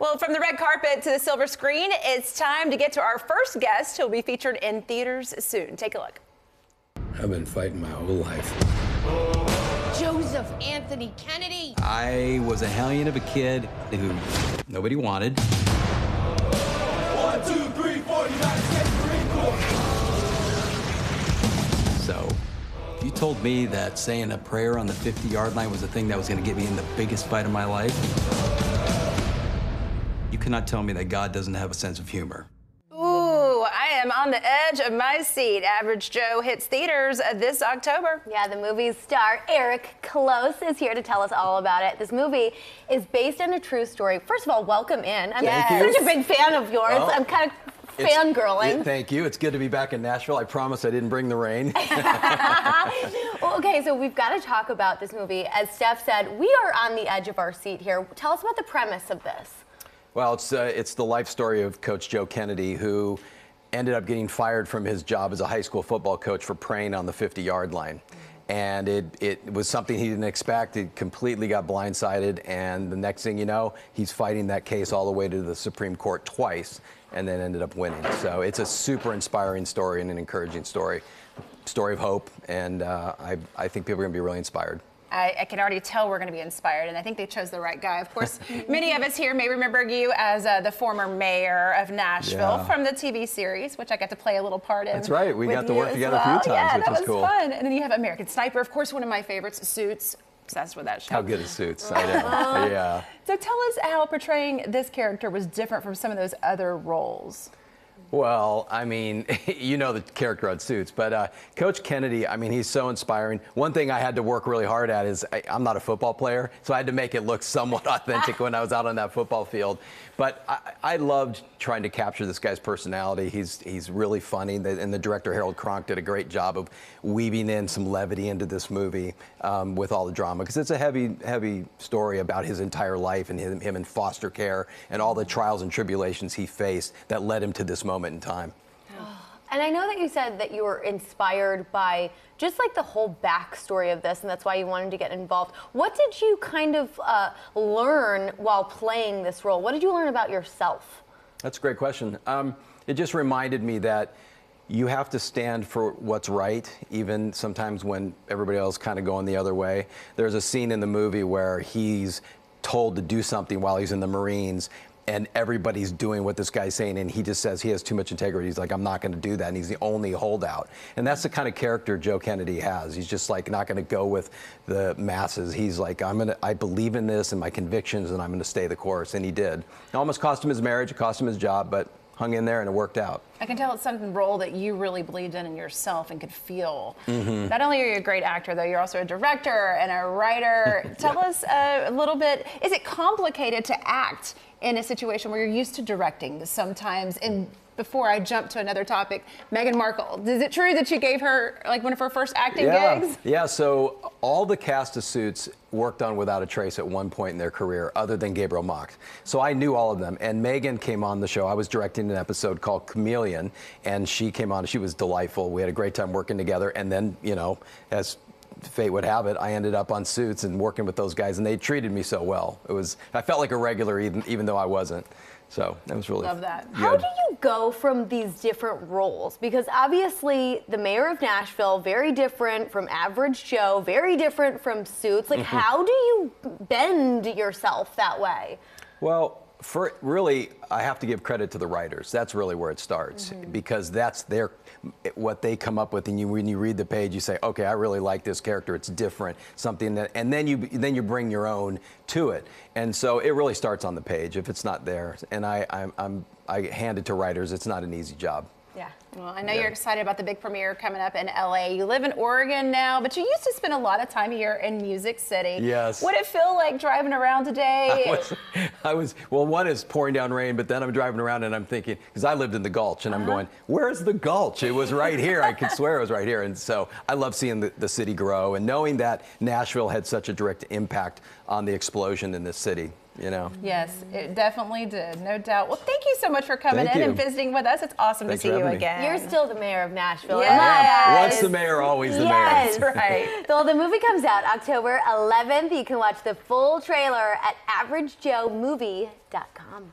Well, from the red carpet to the silver screen, it's time to get to our first guest who'll be featured in theaters soon. Take a look. I've been fighting my whole life. Joseph Anthony Kennedy. I was a hellion of a kid who nobody wanted. 1, 2, 3, 4, United States Marine Corps. So, if you told me that saying a prayer on the 50-yard line was the thing that was going to get me in the biggest fight of my life, you cannot tell me that God doesn't have a sense of humor. Ooh, I am on the edge of my seat. Average Joe hits theaters this October. Yeah, the movie's star, Eric Close, is here to tell us all about it. This movie is based on a true story. First of all, welcome in. I'm such a big fan of yours. Well, I'm kind of fangirling. Thank you. It's good to be back in Nashville. I promise I didn't bring the rain. Well, okay, so we've got to talk about this movie. As Steph said, we are on the edge of our seat here. Tell us about the premise of this. Well, it's the life story of Coach Joe Kennedy, who ended up getting fired from his job as a high school football coach for praying on the 50-yard line. And it was something he didn't expect. He completely got blindsided, and the next thing you know, he's fighting that case all the way to the Supreme Court twice, and then ended up winning. So it's a super inspiring story and an encouraging story of hope, and I think people are going to be really inspired. I can already tell we're going to be inspired, and I think they chose the right guy. Of course, many of us here may remember you as the former mayor of Nashville from the TV series, which I got to play a little part in. That's right. We got to work together a few times, yeah, which was cool. That was fun. And then you have American Sniper, of course, one of my favorites, Suits. Obsessed with that show. How good is Suits? I know. Yeah. So tell us how portraying this character was different from some of those other roles. Well, I mean, you know the character on Suits, but Coach Kennedy, I mean, he's so inspiring. One thing I had to work really hard at is I'm not a football player, so I had to make it look somewhat authentic when I was out on that football field. But I loved trying to capture this guy's personality. He's really funny, and the director, Harold Cronk, did a great job of weaving in some levity into this movie with all the drama, because it's a heavy story about his entire life and him in foster care and all the trials and tribulations he faced that led him to this moment in time. And I know that you said that you were inspired by just like the whole backstory of this, and that's why you wanted to get involved. What did you kind of learn while playing this role? What did you learn about yourself? That's a great question. It just reminded me that you have to stand for what's right, even sometimes when everybody else kind of going the other way. There's a scene in the movie where he's told to do something while he's in the Marines, and everybody's doing what this guy's saying, and he just says he has too much integrity. He's like, I'm not going to do that, and he's the only holdout. And that's the kind of character Joe Kennedy has. He's just like not going to go with the masses. He's like, I believe in this and my convictions, and I'm going to stay the course, and he did. It almost cost him his marriage, it cost him his job, but hung in there and it worked out. I can tell it's some role that you really believed in yourself and could feel. Not only are you a great actor, though, you're also a director and a writer. Tell us a little bit, is it complicated to act in a situation where you're used to directing sometimes? And before I jump to another topic, Meghan Markle, is it true that you gave her like one of her first acting gigs? Yeah, so all the cast of Suits worked on Without a Trace at one point in their career, other than Gabriel Macht. So I knew all of them, and Meghan came on the show. I was directing an episode called Chameleon, and she came on. She was delightful. We had a great time working together, and then, you know, as fate would have it, I ended up on Suits and working with those guys, and they treated me so well. I felt like a regular even though I wasn't. So that was really Love that. good. How do you go from these different roles? Because obviously the mayor of Nashville, very different from Average Joe, very different from Suits. Like, how do you bend yourself that way? Well, really, I have to give credit to the writers. That's really where it starts, because that's what they come up with. And when you read the page, you say, okay, I really like this character. It's different, something that, and then you bring your own to it. And so it really starts on the page if it's not there. And I hand it to writers. It's not an easy job. Yeah. Well, I know you're excited about the big premiere coming up in LA. You live in Oregon now, but you used to spend a lot of time here in Music City. Yes. What did it feel like driving around today? Well, one is pouring down rain, but then I'm driving around and I'm thinking, because I lived in the Gulch, and I'm going, where's the Gulch? It was right here. I could swear it was right here. And so I love seeing the city grow, and knowing that Nashville had such a direct impact on the explosion in this city. you know. Yes, it definitely did, no doubt. Well, thank you so much for coming Thank in you. and visiting with us. It's awesome Thanks to see for you having me. again. You're still the mayor of Nashville. Yes. Once the mayor, always the Yes. mayor. That's right. Well, the movie comes out October 11th. You can watch the full trailer at averagejoemovie.com.